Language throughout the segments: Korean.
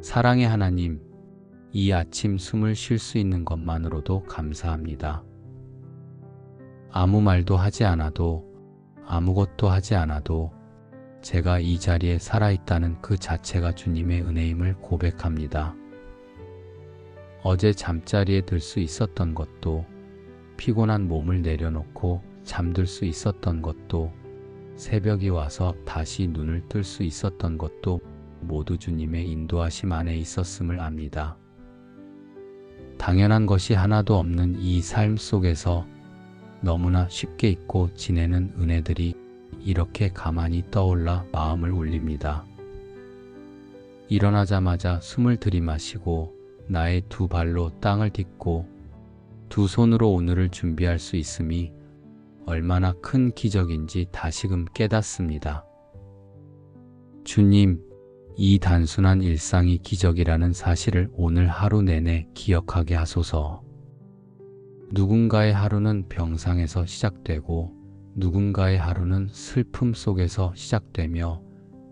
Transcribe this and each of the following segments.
사랑의 하나님, 이 아침 숨을 쉴 수 있는 것만으로도 감사합니다. 아무 말도 하지 않아도, 아무것도 하지 않아도 제가 이 자리에 살아있다는 그 자체가 주님의 은혜임을 고백합니다. 어제 잠자리에 들 수 있었던 것도, 피곤한 몸을 내려놓고 잠들 수 있었던 것도, 새벽이 와서 다시 눈을 뜰 수 있었던 것도 모두 주님의 인도하심 안에 있었음을 압니다. 당연한 것이 하나도 없는 이 삶 속에서 너무나 쉽게 잊고 지내는 은혜들이 이렇게 가만히 떠올라 마음을 울립니다. 일어나자마자 숨을 들이마시고 나의 두 발로 땅을 딛고 두 손으로 오늘을 준비할 수 있음이 얼마나 큰 기적인지 다시금 깨닫습니다. 주님, 이 단순한 일상이 기적이라는 사실을 오늘 하루 내내 기억하게 하소서. 누군가의 하루는 병상에서 시작되고 누군가의 하루는 슬픔 속에서 시작되며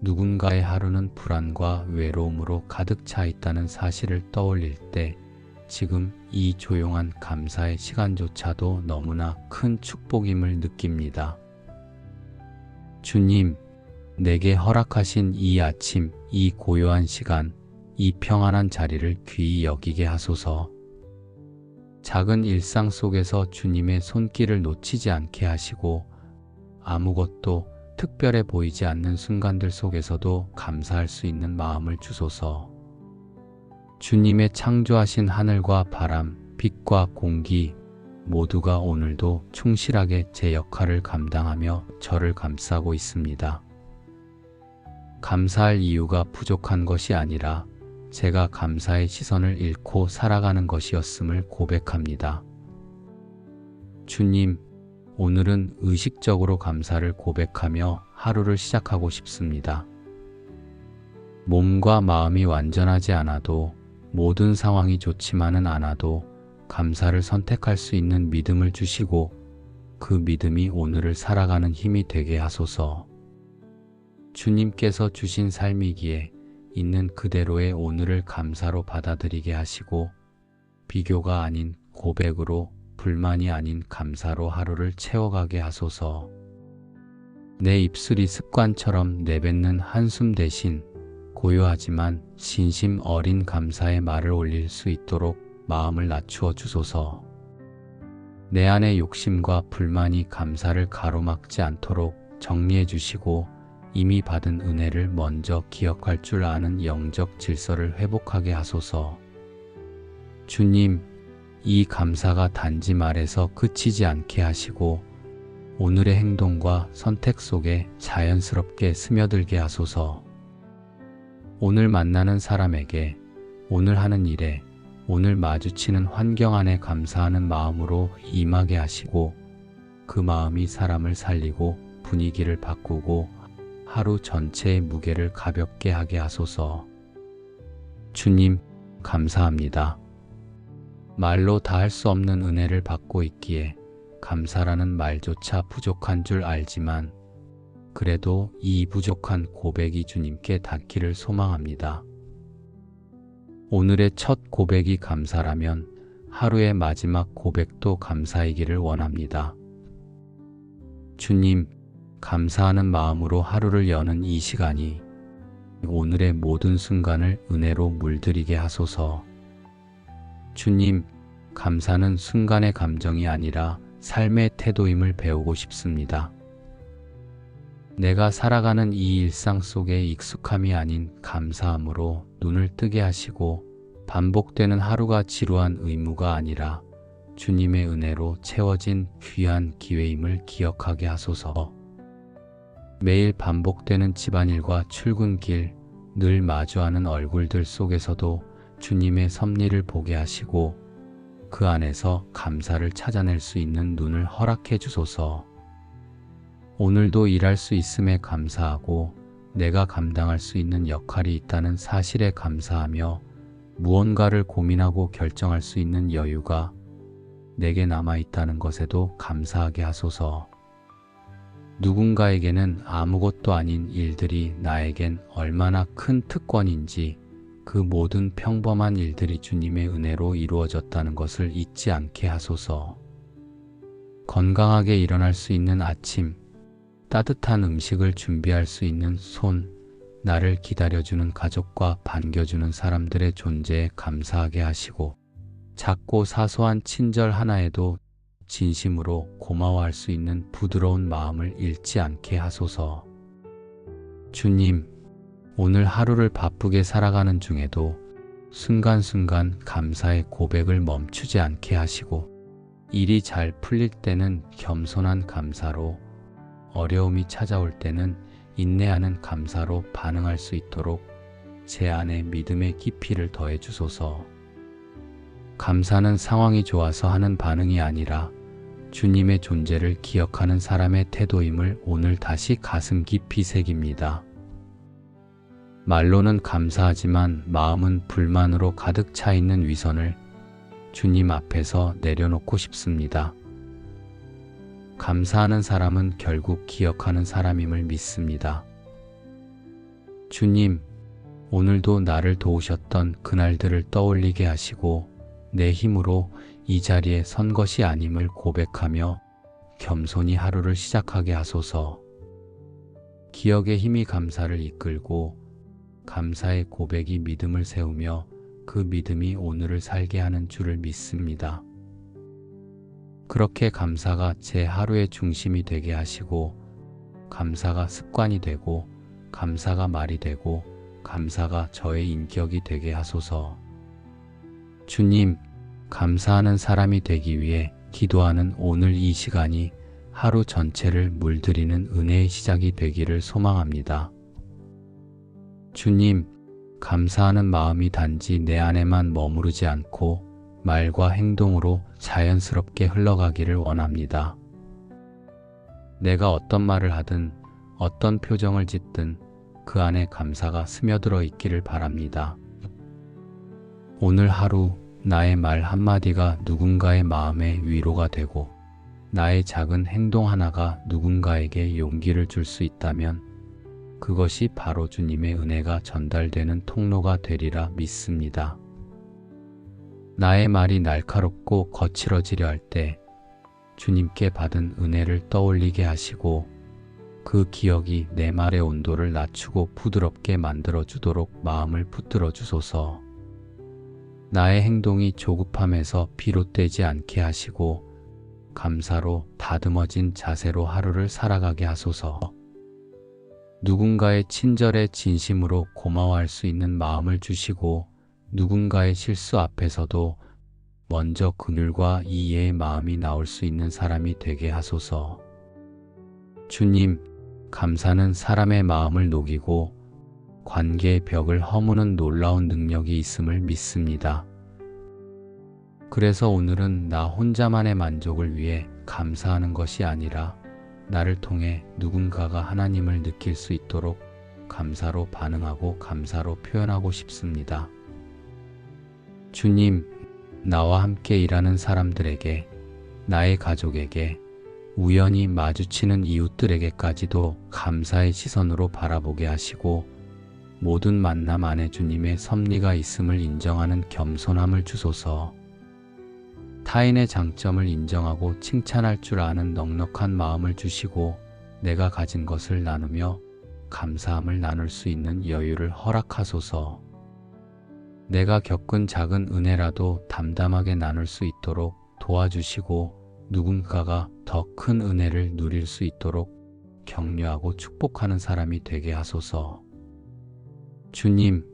누군가의 하루는 불안과 외로움으로 가득 차 있다는 사실을 떠올릴 때 지금 이 조용한 감사의 시간조차도 너무나 큰 축복임을 느낍니다. 주님, 내게 허락하신 이 아침, 이 고요한 시간, 이 평안한 자리를 귀히 여기게 하소서. 작은 일상 속에서 주님의 손길을 놓치지 않게 하시고 아무것도 특별해 보이지 않는 순간들 속에서도 감사할 수 있는 마음을 주소서. 주님의 창조하신 하늘과 바람, 빛과 공기 모두가 오늘도 충실하게 제 역할을 감당하며 저를 감싸고 있습니다. 감사할 이유가 부족한 것이 아니라 제가 감사의 시선을 잃고 살아가는 것이었음을 고백합니다. 주님, 오늘은 의식적으로 감사를 고백하며 하루를 시작하고 싶습니다. 몸과 마음이 완전하지 않아도, 모든 상황이 좋지만은 않아도 감사를 선택할 수 있는 믿음을 주시고 그 믿음이 오늘을 살아가는 힘이 되게 하소서. 주님께서 주신 삶이기에 있는 그대로의 오늘을 감사로 받아들이게 하시고 비교가 아닌 고백으로, 불만이 아닌 감사로 하루를 채워가게 하소서. 내 입술이 습관처럼 내뱉는 한숨 대신 고요하지만 진심 어린 감사의 말을 올릴 수 있도록 마음을 낮추어 주소서. 내 안의 욕심과 불만이 감사를 가로막지 않도록 정리해 주시고 이미 받은 은혜를 먼저 기억할 줄 아는 영적 질서를 회복하게 하소서. 주님, 이 감사가 단지 말에서 그치지 않게 하시고 오늘의 행동과 선택 속에 자연스럽게 스며들게 하소서. 오늘 만나는 사람에게, 오늘 하는 일에, 오늘 마주치는 환경 안에 감사하는 마음으로 임하게 하시고 그 마음이 사람을 살리고 분위기를 바꾸고 하루 전체의 무게를 가볍게 하게 하소서. 주님, 감사합니다. 말로 다 할 수 없는 은혜를 받고 있기에 감사라는 말조차 부족한 줄 알지만 그래도 이 부족한 고백이 주님께 닿기를 소망합니다. 오늘의 첫 고백이 감사라면 하루의 마지막 고백도 감사이기를 원합니다. 주님, 감사하는 마음으로 하루를 여는 이 시간이 오늘의 모든 순간을 은혜로 물들이게 하소서. 주님, 감사는 순간의 감정이 아니라 삶의 태도임을 배우고 싶습니다. 내가 살아가는 이 일상 속에 익숙함이 아닌 감사함으로 눈을 뜨게 하시고 반복되는 하루가 지루한 의무가 아니라 주님의 은혜로 채워진 귀한 기회임을 기억하게 하소서. 매일 반복되는 집안일과 출근길, 늘 마주하는 얼굴들 속에서도 주님의 섭리를 보게 하시고 그 안에서 감사를 찾아낼 수 있는 눈을 허락해 주소서. 오늘도 일할 수 있음에 감사하고 내가 감당할 수 있는 역할이 있다는 사실에 감사하며 무언가를 고민하고 결정할 수 있는 여유가 내게 남아있다는 것에도 감사하게 하소서. 누군가에게는 아무것도 아닌 일들이 나에겐 얼마나 큰 특권인지 그 모든 평범한 일들이 주님의 은혜로 이루어졌다는 것을 잊지 않게 하소서. 건강하게 일어날 수 있는 아침, 따뜻한 음식을 준비할 수 있는 손, 나를 기다려주는 가족과 반겨주는 사람들의 존재에 감사하게 하시고, 작고 사소한 친절 하나에도 진심으로 고마워할 수 있는 부드러운 마음을 잃지 않게 하소서. 주님, 오늘 하루를 바쁘게 살아가는 중에도 순간순간 감사의 고백을 멈추지 않게 하시고, 일이 잘 풀릴 때는 겸손한 감사로, 어려움이 찾아올 때는 인내하는 감사로 반응할 수 있도록 제 안에 믿음의 깊이를 더해 주소서. 감사는 상황이 좋아서 하는 반응이 아니라 주님의 존재를 기억하는 사람의 태도임을 오늘 다시 가슴 깊이 새깁니다. 말로는 감사하지만 마음은 불만으로 가득 차 있는 위선을 주님 앞에서 내려놓고 싶습니다. 감사하는 사람은 결국 기억하는 사람임을 믿습니다. 주님, 오늘도 나를 도우셨던 그날들을 떠올리게 하시고 내 힘으로 이 자리에 선 것이 아님을 고백하며 겸손히 하루를 시작하게 하소서. 기억의 힘이 감사를 이끌고 감사의 고백이 믿음을 세우며 그 믿음이 오늘을 살게 하는 줄을 믿습니다. 그렇게 감사가 제 하루의 중심이 되게 하시고 감사가 습관이 되고 감사가 말이 되고 감사가 저의 인격이 되게 하소서. 주님, 감사하는 사람이 되기 위해 기도하는 오늘 이 시간이 하루 전체를 물들이는 은혜의 시작이 되기를 소망합니다. 주님, 감사하는 마음이 단지 내 안에만 머무르지 않고 말과 행동으로 자연스럽게 흘러가기를 원합니다. 내가 어떤 말을 하든 어떤 표정을 짓든 그 안에 감사가 스며들어 있기를 바랍니다. 오늘 하루 나의 말 한마디가 누군가의 마음에 위로가 되고 나의 작은 행동 하나가 누군가에게 용기를 줄 수 있다면 그것이 바로 주님의 은혜가 전달되는 통로가 되리라 믿습니다. 나의 말이 날카롭고 거칠어지려 할 때 주님께 받은 은혜를 떠올리게 하시고 그 기억이 내 말의 온도를 낮추고 부드럽게 만들어 주도록 마음을 붙들어 주소서. 나의 행동이 조급함에서 비롯되지 않게 하시고 감사로 다듬어진 자세로 하루를 살아가게 하소서. 누군가의 친절에 진심으로 고마워할 수 있는 마음을 주시고 누군가의 실수 앞에서도 먼저 긍휼과 이해의 마음이 나올 수 있는 사람이 되게 하소서. 주님, 감사는 사람의 마음을 녹이고 관계의 벽을 허무는 놀라운 능력이 있음을 믿습니다. 그래서 오늘은 나 혼자만의 만족을 위해 감사하는 것이 아니라 나를 통해 누군가가 하나님을 느낄 수 있도록 감사로 반응하고 감사로 표현하고 싶습니다. 주님, 나와 함께 일하는 사람들에게, 나의 가족에게, 우연히 마주치는 이웃들에게까지도 감사의 시선으로 바라보게 하시고 모든 만남 안에 주님의 섭리가 있음을 인정하는 겸손함을 주소서. 타인의 장점을 인정하고 칭찬할 줄 아는 넉넉한 마음을 주시고 내가 가진 것을 나누며 감사함을 나눌 수 있는 여유를 허락하소서. 내가 겪은 작은 은혜라도 담담하게 나눌 수 있도록 도와주시고 누군가가 더 큰 은혜를 누릴 수 있도록 격려하고 축복하는 사람이 되게 하소서. 주님,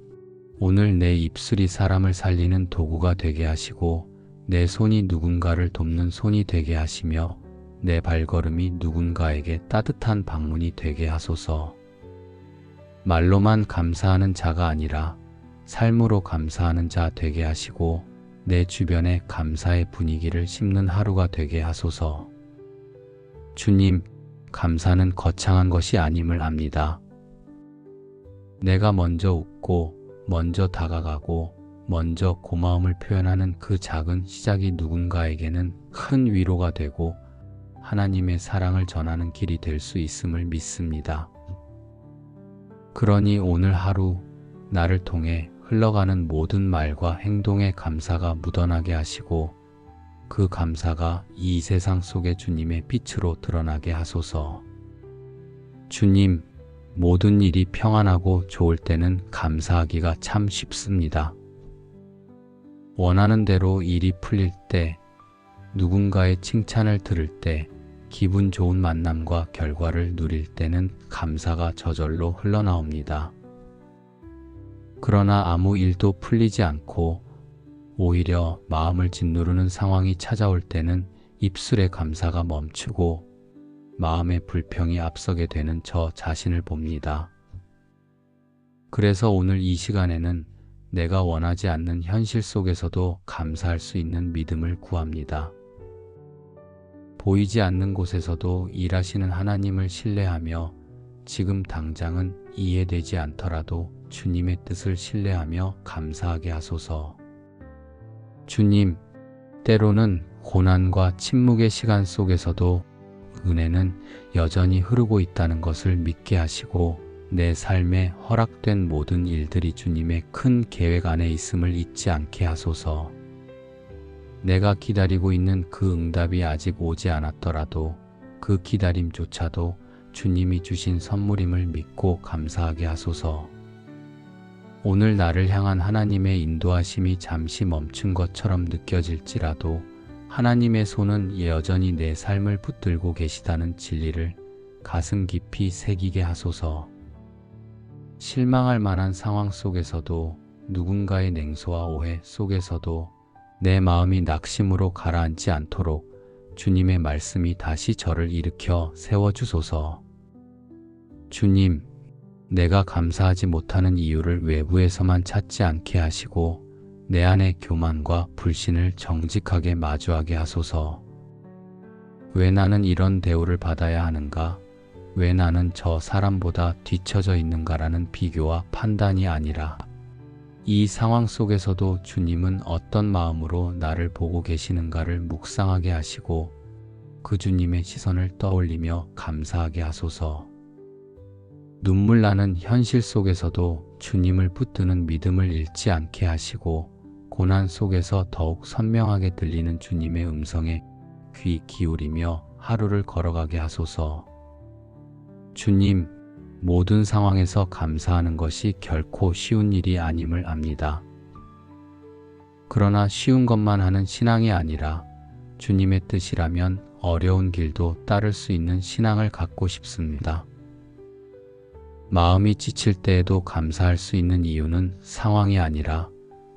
오늘 내 입술이 사람을 살리는 도구가 되게 하시고 내 손이 누군가를 돕는 손이 되게 하시며 내 발걸음이 누군가에게 따뜻한 방문이 되게 하소서. 말로만 감사하는 자가 아니라 삶으로 감사하는 자 되게 하시고 내 주변에 감사의 분위기를 심는 하루가 되게 하소서. 주님, 감사는 거창한 것이 아님을 압니다. 내가 먼저 웃고 먼저 다가가고 먼저 고마움을 표현하는 그 작은 시작이 누군가에게는 큰 위로가 되고 하나님의 사랑을 전하는 길이 될 수 있음을 믿습니다. 그러니 오늘 하루 나를 통해 흘러가는 모든 말과 행동에 감사가 묻어나게 하시고 그 감사가 이 세상 속에 주님의 빛으로 드러나게 하소서. 주님, 모든 일이 평안하고 좋을 때는 감사하기가 참 쉽습니다. 원하는 대로 일이 풀릴 때, 누군가의 칭찬을 들을 때, 기분 좋은 만남과 결과를 누릴 때는 감사가 저절로 흘러나옵니다. 그러나 아무 일도 풀리지 않고 오히려 마음을 짓누르는 상황이 찾아올 때는 입술의 감사가 멈추고 마음의 불평이 앞서게 되는 저 자신을 봅니다. 그래서 오늘 이 시간에는 내가 원하지 않는 현실 속에서도 감사할 수 있는 믿음을 구합니다. 보이지 않는 곳에서도 일하시는 하나님을 신뢰하며 지금 당장은 이해되지 않더라도 주님의 뜻을 신뢰하며 감사하게 하소서. 주님, 때로는 고난과 침묵의 시간 속에서도 은혜는 여전히 흐르고 있다는 것을 믿게 하시고 내 삶에 허락된 모든 일들이 주님의 큰 계획 안에 있음을 잊지 않게 하소서. 내가 기다리고 있는 그 응답이 아직 오지 않았더라도 그 기다림조차도 주님이 주신 선물임을 믿고 감사하게 하소서. 오늘 나를 향한 하나님의 인도하심이 잠시 멈춘 것처럼 느껴질지라도 하나님의 손은 여전히 내 삶을 붙들고 계시다는 진리를 가슴 깊이 새기게 하소서. 실망할 만한 상황 속에서도 누군가의 냉소와 오해 속에서도 내 마음이 낙심으로 가라앉지 않도록 주님의 말씀이 다시 저를 일으켜 세워주소서. 주님, 내가 감사하지 못하는 이유를 외부에서만 찾지 않게 하시고 내 안의 교만과 불신을 정직하게 마주하게 하소서. 왜 나는 이런 대우를 받아야 하는가? 왜 나는 저 사람보다 뒤처져 있는가라는 비교와 판단이 아니라 이 상황 속에서도 주님은 어떤 마음으로 나를 보고 계시는가를 묵상하게 하시고 그 주님의 시선을 떠올리며 감사하게 하소서. 눈물 나는 현실 속에서도 주님을 붙드는 믿음을 잃지 않게 하시고 고난 속에서 더욱 선명하게 들리는 주님의 음성에 귀 기울이며 하루를 걸어가게 하소서. 주님, 모든 상황에서 감사하는 것이 결코 쉬운 일이 아님을 압니다. 그러나 쉬운 것만 하는 신앙이 아니라 주님의 뜻이라면 어려운 길도 따를 수 있는 신앙을 갖고 싶습니다. 마음이 지칠 때에도 감사할 수 있는 이유는 상황이 아니라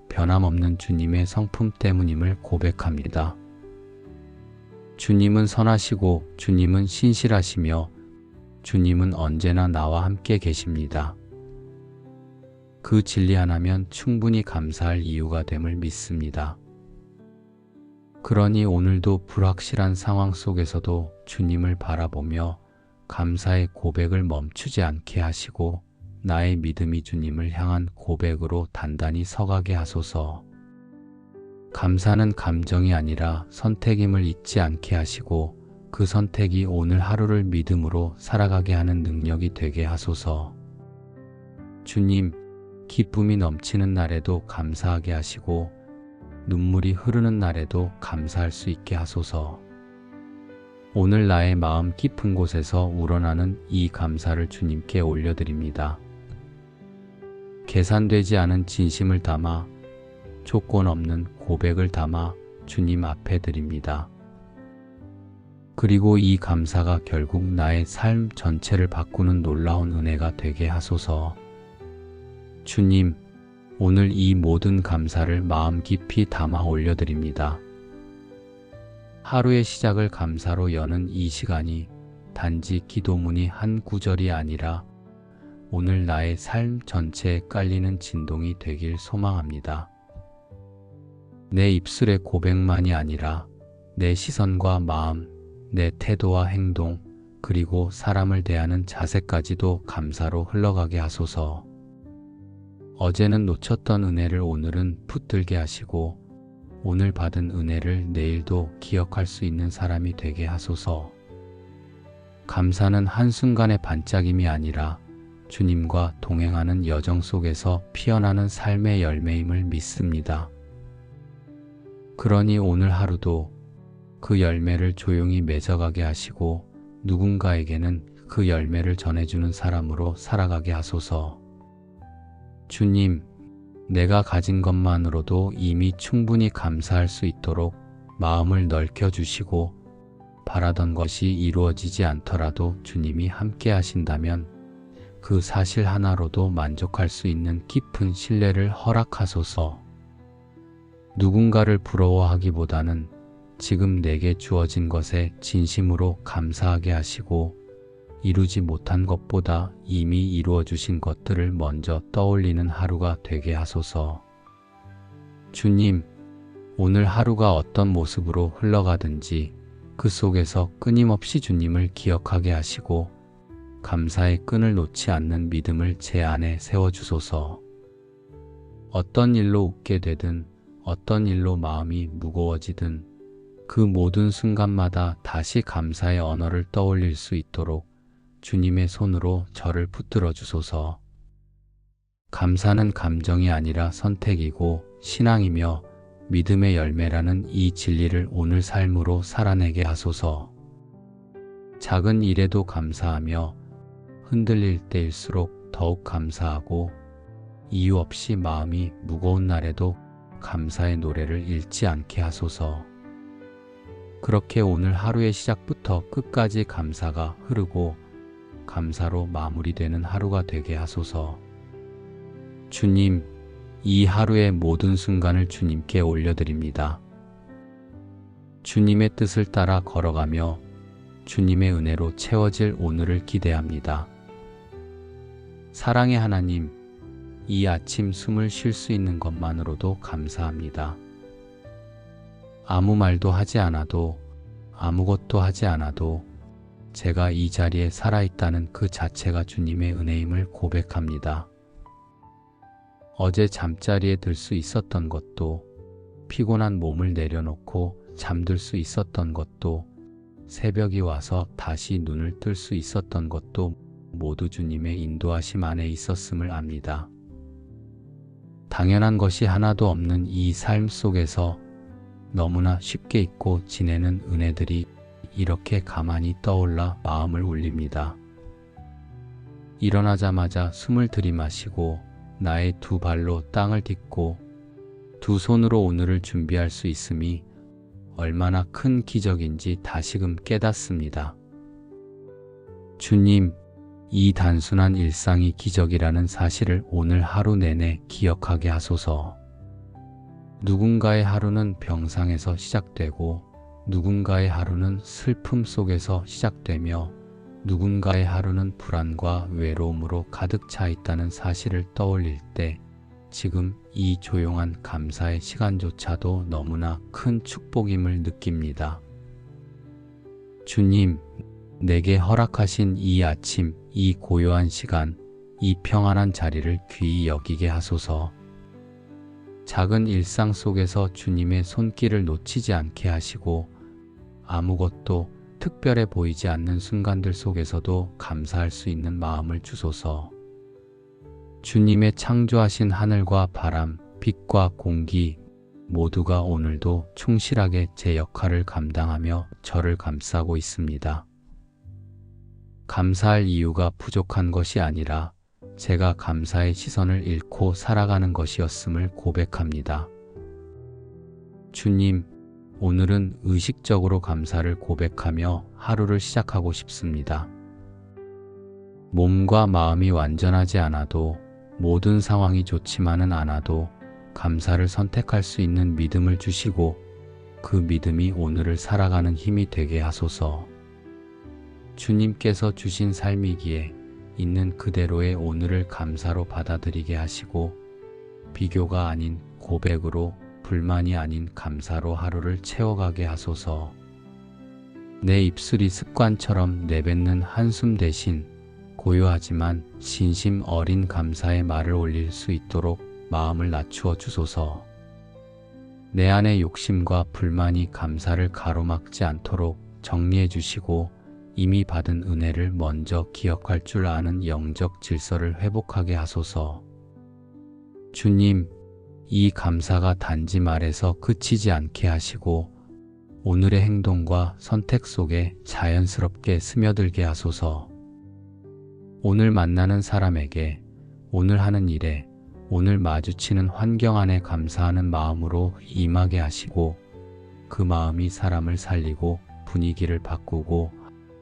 변함없는 주님의 성품 때문임을 고백합니다. 주님은 선하시고 주님은 신실하시며 주님은 언제나 나와 함께 계십니다. 그 진리 하나면 충분히 감사할 이유가 됨을 믿습니다. 그러니 오늘도 불확실한 상황 속에서도 주님을 바라보며 감사의 고백을 멈추지 않게 하시고 나의 믿음이 주님을 향한 고백으로 단단히 서가게 하소서. 감사는 감정이 아니라 선택임을 잊지 않게 하시고 그 선택이 오늘 하루를 믿음으로 살아가게 하는 능력이 되게 하소서. 주님, 기쁨이 넘치는 날에도 감사하게 하시고 눈물이 흐르는 날에도 감사할 수 있게 하소서. 오늘 나의 마음 깊은 곳에서 우러나는 이 감사를 주님께 올려드립니다. 계산되지 않은 진심을 담아 조건 없는 고백을 담아 주님 앞에 드립니다. 그리고 이 감사가 결국 나의 삶 전체를 바꾸는 놀라운 은혜가 되게 하소서. 주님, 오늘 이 모든 감사를 마음 깊이 담아 올려드립니다. 하루의 시작을 감사로 여는 이 시간이 단지 기도문이 한 구절이 아니라 오늘 나의 삶 전체에 깔리는 진동이 되길 소망합니다. 내 입술의 고백만이 아니라 내 시선과 마음, 내 태도와 행동, 그리고 사람을 대하는 자세까지도 감사로 흘러가게 하소서. 어제는 놓쳤던 은혜를 오늘은 붙들게 하시고 오늘 받은 은혜를 내일도 기억할 수 있는 사람이 되게 하소서. 감사는 한순간의 반짝임이 아니라 주님과 동행하는 여정 속에서 피어나는 삶의 열매임을 믿습니다. 그러니 오늘 하루도 그 열매를 조용히 맺어가게 하시고 누군가에게는 그 열매를 전해주는 사람으로 살아가게 하소서. 주님, 내가 가진 것만으로도 이미 충분히 감사할 수 있도록 마음을 넓혀주시고 바라던 것이 이루어지지 않더라도 주님이 함께 하신다면 그 사실 하나로도 만족할 수 있는 깊은 신뢰를 허락하소서. 누군가를 부러워하기보다는 지금 내게 주어진 것에 진심으로 감사하게 하시고 이루지 못한 것보다 이미 이루어 주신 것들을 먼저 떠올리는 하루가 되게 하소서. 주님, 오늘 하루가 어떤 모습으로 흘러가든지 그 속에서 끊임없이 주님을 기억하게 하시고 감사의 끈을 놓지 않는 믿음을 제 안에 세워주소서. 어떤 일로 웃게 되든 어떤 일로 마음이 무거워지든 그 모든 순간마다 다시 감사의 언어를 떠올릴 수 있도록 주님의 손으로 저를 붙들어 주소서. 감사는 감정이 아니라 선택이고 신앙이며 믿음의 열매라는 이 진리를 오늘 삶으로 살아내게 하소서. 작은 일에도 감사하며 흔들릴 때일수록 더욱 감사하고 이유 없이 마음이 무거운 날에도 감사의 노래를 잃지 않게 하소서. 그렇게 오늘 하루의 시작부터 끝까지 감사가 흐르고 감사로 마무리되는 하루가 되게 하소서. 주님, 이 하루의 모든 순간을 주님께 올려드립니다. 주님의 뜻을 따라 걸어가며 주님의 은혜로 채워질 오늘을 기대합니다. 사랑의 하나님, 이 아침 숨을 쉴 수 있는 것만으로도 감사합니다. 아무 말도 하지 않아도 아무것도 하지 않아도 제가 이 자리에 살아있다는 그 자체가 주님의 은혜임을 고백합니다. 어제 잠자리에 들 수 있었던 것도 피곤한 몸을 내려놓고 잠들 수 있었던 것도 새벽이 와서 다시 눈을 뜰 수 있었던 것도 모두 주님의 인도하심 안에 있었음을 압니다. 당연한 것이 하나도 없는 이 삶 속에서 너무나 쉽게 잊고 지내는 은혜들이 이렇게 가만히 떠올라 마음을 울립니다. 일어나자마자 숨을 들이마시고 나의 두 발로 땅을 딛고 두 손으로 오늘을 준비할 수 있음이 얼마나 큰 기적인지 다시금 깨닫습니다. 주님, 이 단순한 일상이 기적이라는 사실을 오늘 하루 내내 기억하게 하소서. 누군가의 하루는 병상에서 시작되고 누군가의 하루는 슬픔 속에서 시작되며 누군가의 하루는 불안과 외로움으로 가득 차 있다는 사실을 떠올릴 때 지금 이 조용한 감사의 시간조차도 너무나 큰 축복임을 느낍니다. 주님, 내게 허락하신 이 아침, 이 고요한 시간, 이 평안한 자리를 귀히 여기게 하소서. 작은 일상 속에서 주님의 손길을 놓치지 않게 하시고 아무것도 특별해 보이지 않는 순간들 속에서도 감사할 수 있는 마음을 주소서. 주님의 창조하신 하늘과 바람, 빛과 공기 모두가 오늘도 충실하게 제 역할을 감당하며 저를 감싸고 있습니다. 감사할 이유가 부족한 것이 아니라 제가 감사의 시선을 잃고 살아가는 것이었음을 고백합니다. 주님, 오늘은 의식적으로 감사를 고백하며 하루를 시작하고 싶습니다. 몸과 마음이 완전하지 않아도 모든 상황이 좋지만은 않아도 감사를 선택할 수 있는 믿음을 주시고 그 믿음이 오늘을 살아가는 힘이 되게 하소서. 주님께서 주신 삶이기에 있는 그대로의 오늘을 감사로 받아들이게 하시고 비교가 아닌 고백으로 불만이 아닌 감사로 하루를 채워가게 하소서. 내 입술이 습관처럼 내뱉는 한숨 대신 고요하지만 진심 어린 감사의 말을 올릴 수 있도록 마음을 낮추어 주소서. 내 안의 욕심과 불만이 감사를 가로막지 않도록 정리해 주시고 이미 받은 은혜를 먼저 기억할 줄 아는 영적 질서를 회복하게 하소서. 주님, 이 감사가 단지 말에서 그치지 않게 하시고 오늘의 행동과 선택 속에 자연스럽게 스며들게 하소서. 오늘 만나는 사람에게, 오늘 하는 일에, 오늘 마주치는 환경 안에 감사하는 마음으로 임하게 하시고 그 마음이 사람을 살리고 분위기를 바꾸고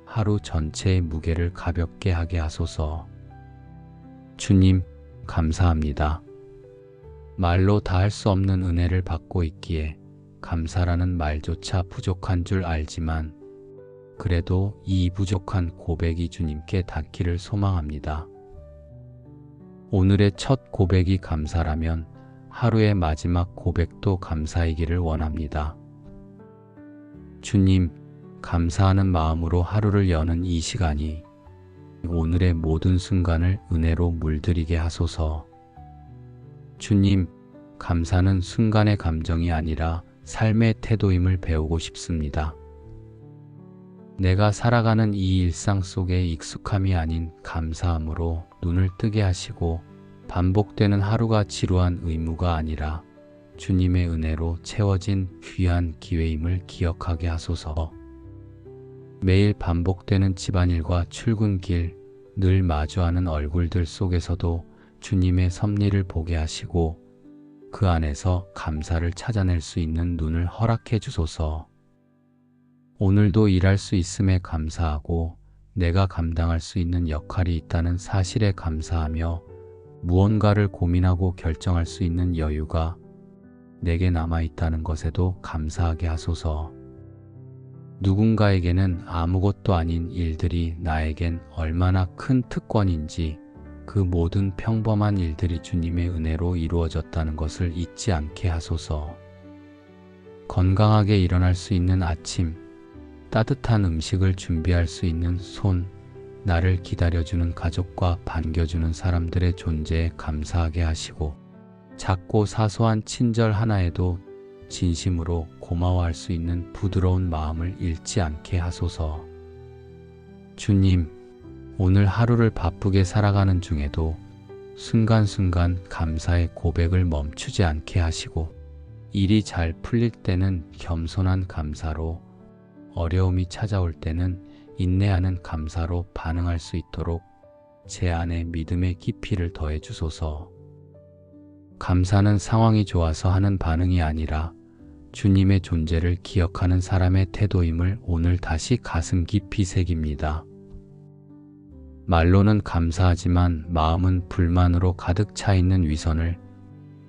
하루 전체의 무게를 가볍게 하게 하소서. 주님, 감사합니다. 말로 다 할 수 없는 은혜를 받고 있기에 감사라는 말조차 부족한 줄 알지만 그래도 이 부족한 고백이 주님께 닿기를 소망합니다. 오늘의 첫 고백이 감사라면 하루의 마지막 고백도 감사이기를 원합니다. 주님, 감사하는 마음으로 하루를 여는 이 시간이 오늘의 모든 순간을 은혜로 물들이게 하소서. 주님, 감사는 순간의 감정이 아니라 삶의 태도임을 배우고 싶습니다. 내가 살아가는 이 일상 속의 익숙함이 아닌 감사함으로 눈을 뜨게 하시고 반복되는 하루가 지루한 의무가 아니라 주님의 은혜로 채워진 귀한 기회임을 기억하게 하소서. 매일 반복되는 집안일과 출근길, 늘 마주하는 얼굴들 속에서도 주님의 섭리를 보게 하시고 그 안에서 감사를 찾아낼 수 있는 눈을 허락해 주소서. 오늘도 일할 수 있음에 감사하고 내가 감당할 수 있는 역할이 있다는 사실에 감사하며 무언가를 고민하고 결정할 수 있는 여유가 내게 남아있다는 것에도 감사하게 하소서. 누군가에게는 아무것도 아닌 일들이 나에겐 얼마나 큰 특권인지 그 모든 평범한 일들이 주님의 은혜로 이루어졌다는 것을 잊지 않게 하소서. 건강하게 일어날 수 있는 아침, 따뜻한 음식을 준비할 수 있는 손, 나를 기다려주는 가족과 반겨주는 사람들의 존재에 감사하게 하시고 작고 사소한 친절 하나에도 진심으로 고마워할 수 있는 부드러운 마음을 잃지 않게 하소서. 주님, 오늘 하루를 바쁘게 살아가는 중에도 순간순간 감사의 고백을 멈추지 않게 하시고 일이 잘 풀릴 때는 겸손한 감사로, 어려움이 찾아올 때는 인내하는 감사로 반응할 수 있도록 제 안에 믿음의 깊이를 더해 주소서. 감사는 상황이 좋아서 하는 반응이 아니라 주님의 존재를 기억하는 사람의 태도임을 오늘 다시 가슴 깊이 새깁니다. 말로는 감사하지만 마음은 불만으로 가득 차 있는 위선을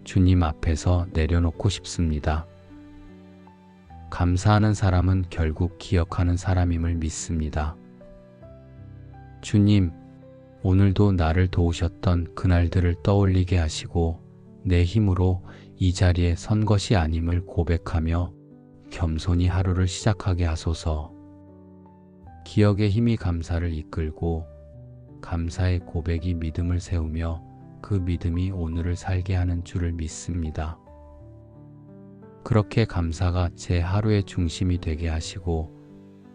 주님 앞에서 내려놓고 싶습니다. 감사하는 사람은 결국 기억하는 사람임을 믿습니다. 주님, 오늘도 나를 도우셨던 그날들을 떠올리게 하시고 내 힘으로 이 자리에 선 것이 아님을 고백하며 겸손히 하루를 시작하게 하소서. 기억의 힘이 감사를 이끌고 감사의 고백이 믿음을 세우며 그 믿음이 오늘을 살게 하는 줄을 믿습니다. 그렇게 감사가 제 하루의 중심이 되게 하시고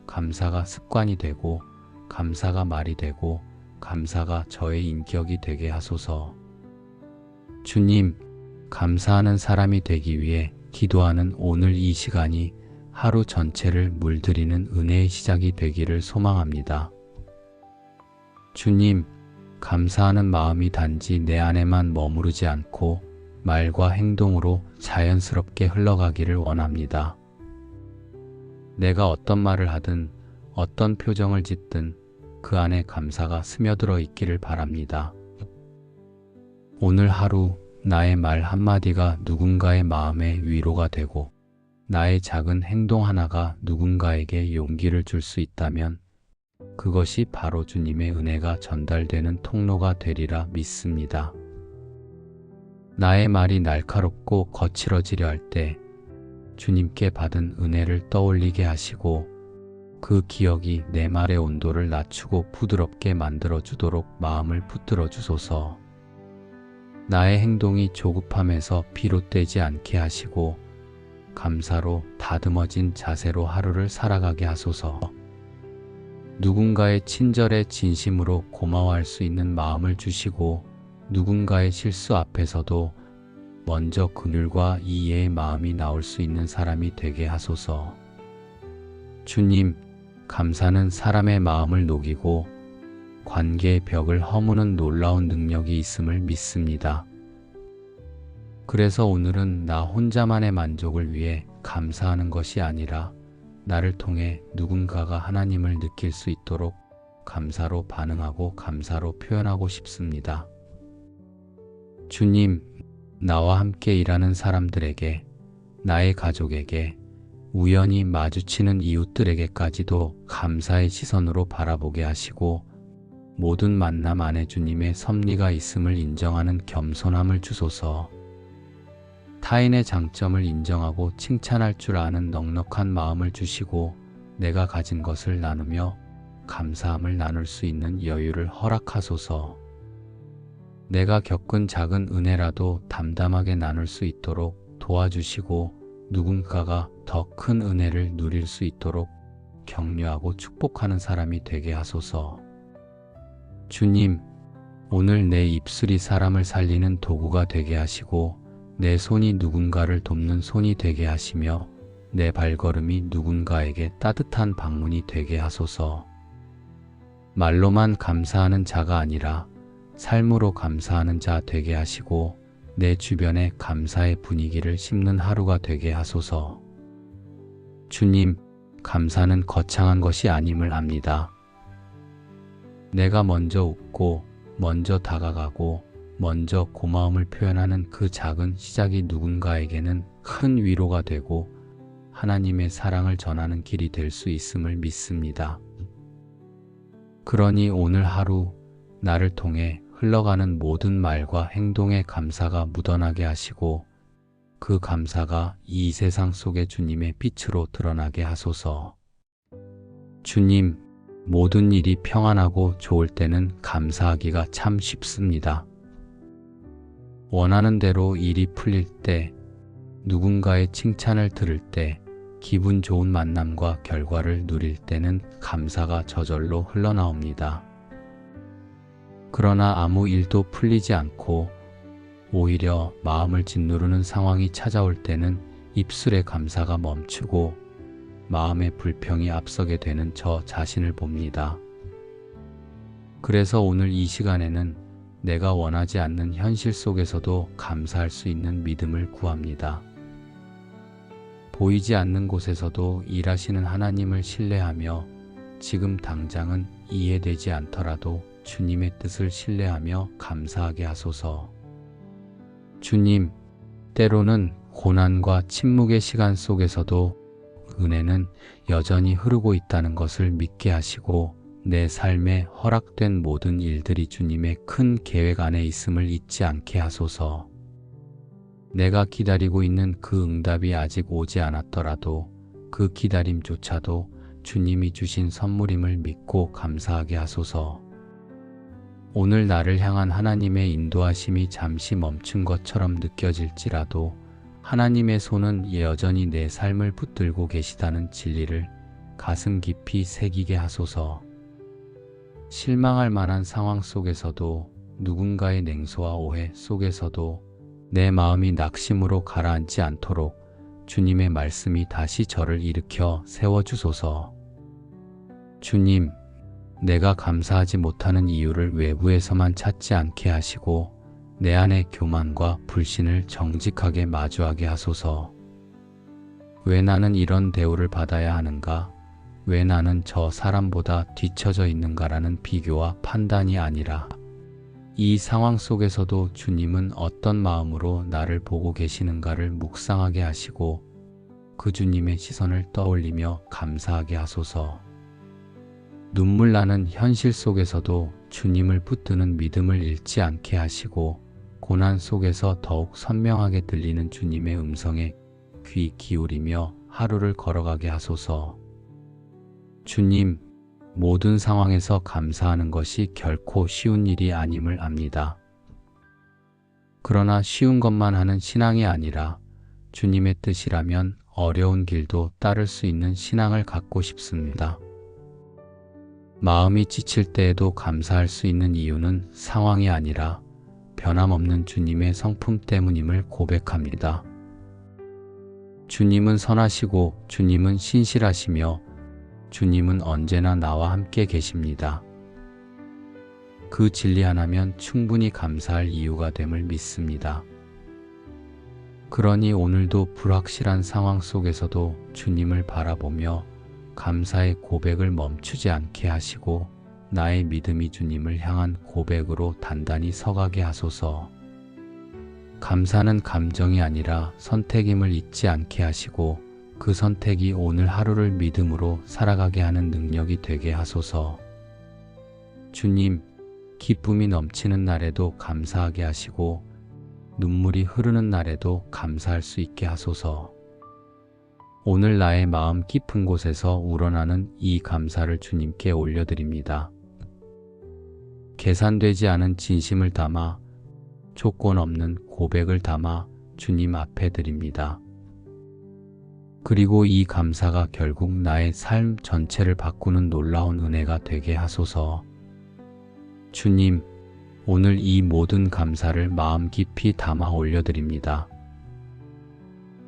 감사가 습관이 되고 감사가 말이 되고 감사가 저의 인격이 되게 하소서. 주님, 감사하는 사람이 되기 위해 기도하는 오늘 이 시간이 하루 전체를 물들이는 은혜의 시작이 되기를 소망합니다. 주님, 감사하는 마음이 단지 내 안에만 머무르지 않고 말과 행동으로 자연스럽게 흘러가기를 원합니다. 내가 어떤 말을 하든 어떤 표정을 짓든 그 안에 감사가 스며들어 있기를 바랍니다. 오늘 하루 나의 말 한마디가 누군가의 마음에 위로가 되고 나의 작은 행동 하나가 누군가에게 용기를 줄 수 있다면 그것이 바로 주님의 은혜가 전달되는 통로가 되리라 믿습니다. 나의 말이 날카롭고 거칠어지려 할 때 주님께 받은 은혜를 떠올리게 하시고 그 기억이 내 말의 온도를 낮추고 부드럽게 만들어 주도록 마음을 붙들어 주소서. 나의 행동이 조급함에서 비롯되지 않게 하시고 감사로 다듬어진 자세로 하루를 살아가게 하소서. 누군가의 친절에 진심으로 고마워할 수 있는 마음을 주시고 누군가의 실수 앞에서도 먼저 긍휼과 이해의 마음이 나올 수 있는 사람이 되게 하소서. 주님, 감사는 사람의 마음을 녹이고 관계의 벽을 허무는 놀라운 능력이 있음을 믿습니다. 그래서 오늘은 나 혼자만의 만족을 위해 감사하는 것이 아니라 나를 통해 누군가가 하나님을 느낄 수 있도록 감사로 반응하고 감사로 표현하고 싶습니다. 주님, 나와 함께 일하는 사람들에게, 나의 가족에게, 우연히 마주치는 이웃들에게까지도 감사의 시선으로 바라보게 하시고 모든 만남 안에 주님의 섭리가 있음을 인정하는 겸손함을 주소서. 타인의 장점을 인정하고 칭찬할 줄 아는 넉넉한 마음을 주시고 내가 가진 것을 나누며 감사함을 나눌 수 있는 여유를 허락하소서. 내가 겪은 작은 은혜라도 담담하게 나눌 수 있도록 도와주시고 누군가가 더 큰 은혜를 누릴 수 있도록 격려하고 축복하는 사람이 되게 하소서. 주님, 오늘 내 입술이 사람을 살리는 도구가 되게 하시고 내 손이 누군가를 돕는 손이 되게 하시며 내 발걸음이 누군가에게 따뜻한 방문이 되게 하소서. 말로만 감사하는 자가 아니라 삶으로 감사하는 자 되게 하시고 내 주변에 감사의 분위기를 심는 하루가 되게 하소서. 주님, 감사는 거창한 것이 아님을 압니다. 내가 먼저 웃고 먼저 다가가고 먼저 고마움을 표현하는 그 작은 시작이 누군가에게는 큰 위로가 되고 하나님의 사랑을 전하는 길이 될 수 있음을 믿습니다. 그러니 오늘 하루 나를 통해 흘러가는 모든 말과 행동에 감사가 묻어나게 하시고 그 감사가 이 세상 속에 주님의 빛으로 드러나게 하소서. 주님, 모든 일이 평안하고 좋을 때는 감사하기가 참 쉽습니다. 원하는 대로 일이 풀릴 때, 누군가의 칭찬을 들을 때, 기분 좋은 만남과 결과를 누릴 때는 감사가 저절로 흘러나옵니다. 그러나 아무 일도 풀리지 않고 오히려 마음을 짓누르는 상황이 찾아올 때는 입술의 감사가 멈추고 마음의 불평이 앞서게 되는 저 자신을 봅니다. 그래서 오늘 이 시간에는 내가 원하지 않는 현실 속에서도 감사할 수 있는 믿음을 구합니다. 보이지 않는 곳에서도 일하시는 하나님을 신뢰하며 지금 당장은 이해되지 않더라도 주님의 뜻을 신뢰하며 감사하게 하소서. 주님, 때로는 고난과 침묵의 시간 속에서도 은혜는 여전히 흐르고 있다는 것을 믿게 하시고 내 삶에 허락된 모든 일들이 주님의 큰 계획 안에 있음을 잊지 않게 하소서. 내가 기다리고 있는 그 응답이 아직 오지 않았더라도 그 기다림조차도 주님이 주신 선물임을 믿고 감사하게 하소서. 오늘 나를 향한 하나님의 인도하심이 잠시 멈춘 것처럼 느껴질지라도 하나님의 손은 여전히 내 삶을 붙들고 계시다는 진리를 가슴 깊이 새기게 하소서. 실망할 만한 상황 속에서도 누군가의 냉소와 오해 속에서도 내 마음이 낙심으로 가라앉지 않도록 주님의 말씀이 다시 저를 일으켜 세워주소서. 주님, 내가 감사하지 못하는 이유를 외부에서만 찾지 않게 하시고 내 안의 교만과 불신을 정직하게 마주하게 하소서. 왜 나는 이런 대우를 받아야 하는가? 왜 나는 저 사람보다 뒤처져 있는가라는 비교와 판단이 아니라 이 상황 속에서도 주님은 어떤 마음으로 나를 보고 계시는가를 묵상하게 하시고 그 주님의 시선을 떠올리며 감사하게 하소서. 눈물 나는 현실 속에서도 주님을 붙드는 믿음을 잃지 않게 하시고 고난 속에서 더욱 선명하게 들리는 주님의 음성에 귀 기울이며 하루를 걸어가게 하소서. 주님, 모든 상황에서 감사하는 것이 결코 쉬운 일이 아님을 압니다. 그러나 쉬운 것만 하는 신앙이 아니라 주님의 뜻이라면 어려운 길도 따를 수 있는 신앙을 갖고 싶습니다. 마음이 지칠 때에도 감사할 수 있는 이유는 상황이 아니라 변함없는 주님의 성품 때문임을 고백합니다. 주님은 선하시고 주님은 신실하시며 주님은 언제나 나와 함께 계십니다. 그 진리 하나면 충분히 감사할 이유가 됨을 믿습니다. 그러니 오늘도 불확실한 상황 속에서도 주님을 바라보며 감사의 고백을 멈추지 않게 하시고 나의 믿음이 주님을 향한 고백으로 단단히 서가게 하소서. 감사는 감정이 아니라 선택임을 잊지 않게 하시고 그 선택이 오늘 하루를 믿음으로 살아가게 하는 능력이 되게 하소서. 주님, 기쁨이 넘치는 날에도 감사하게 하시고 눈물이 흐르는 날에도 감사할 수 있게 하소서. 오늘 나의 마음 깊은 곳에서 우러나는 이 감사를 주님께 올려드립니다. 계산되지 않은 진심을 담아 조건 없는 고백을 담아 주님 앞에 드립니다. 그리고 이 감사가 결국 나의 삶 전체를 바꾸는 놀라운 은혜가 되게 하소서. 주님, 오늘 이 모든 감사를 마음 깊이 담아 올려드립니다.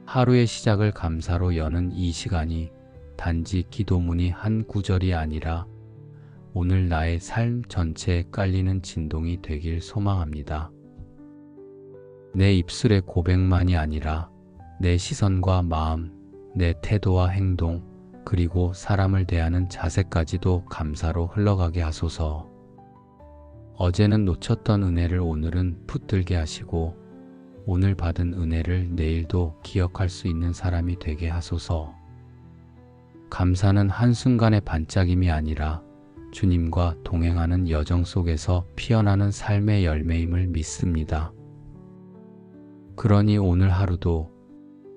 하루의 시작을 감사로 여는 이 시간이 단지 기도문이 한 구절이 아니라 오늘 나의 삶 전체에 깔리는 진동이 되길 소망합니다. 내 입술의 고백만이 아니라 내 시선과 마음, 내 태도와 행동, 그리고 사람을 대하는 자세까지도 감사로 흘러가게 하소서. 어제는 놓쳤던 은혜를 오늘은 붙들게 하시고 오늘 받은 은혜를 내일도 기억할 수 있는 사람이 되게 하소서. 감사는 한순간의 반짝임이 아니라 주님과 동행하는 여정 속에서 피어나는 삶의 열매임을 믿습니다. 그러니 오늘 하루도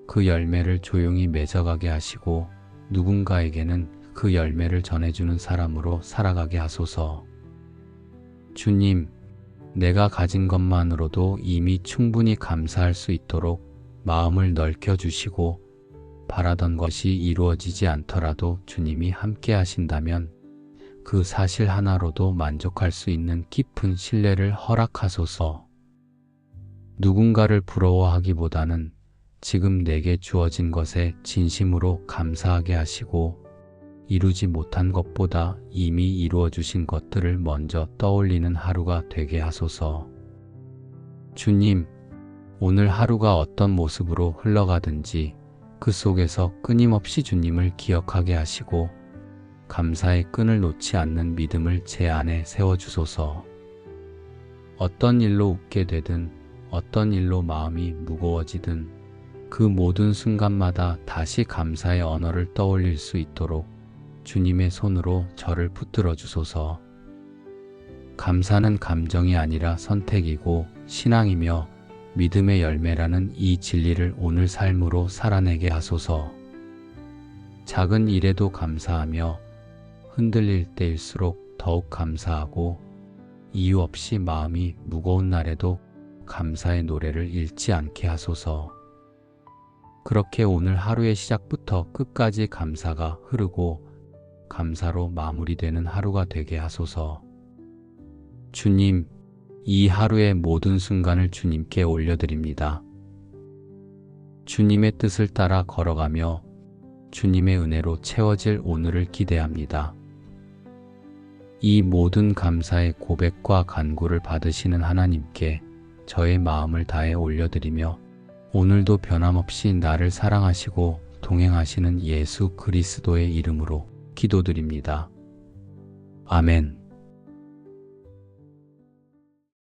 그 열매를 조용히 맺어가게 하시고 누군가에게는 그 열매를 전해주는 사람으로 살아가게 하소서. 주님, 내가 가진 것만으로도 이미 충분히 감사할 수 있도록 마음을 넓혀주시고 바라던 것이 이루어지지 않더라도 주님이 함께 하신다면 그 사실 하나로도 만족할 수 있는 깊은 신뢰를 허락하소서. 누군가를 부러워하기보다는 지금 내게 주어진 것에 진심으로 감사하게 하시고 이루지 못한 것보다 이미 이루어 주신 것들을 먼저 떠올리는 하루가 되게 하소서. 주님, 오늘 하루가 어떤 모습으로 흘러가든지 그 속에서 끊임없이 주님을 기억하게 하시고 감사의 끈을 놓지 않는 믿음을 제 안에 세워주소서. 어떤 일로 웃게 되든 어떤 일로 마음이 무거워지든 그 모든 순간마다 다시 감사의 언어를 떠올릴 수 있도록 주님의 손으로 저를 붙들어 주소서. 감사는 감정이 아니라 선택이고 신앙이며 믿음의 열매라는 이 진리를 오늘 삶으로 살아내게 하소서. 작은 일에도 감사하며 흔들릴 때일수록 더욱 감사하고 이유 없이 마음이 무거운 날에도 감사의 노래를 잃지 않게 하소서. 그렇게 오늘 하루의 시작부터 끝까지 감사가 흐르고 감사로 마무리되는 하루가 되게 하소서. 주님, 이 하루의 모든 순간을 주님께 올려드립니다. 주님의 뜻을 따라 걸어가며 주님의 은혜로 채워질 오늘을 기대합니다. 이 모든 감사의 고백과 간구를 받으시는 하나님께 저의 마음을 다해 올려드리며 오늘도 변함없이 나를 사랑하시고 동행하시는 예수 그리스도의 이름으로 기도드립니다. 아멘.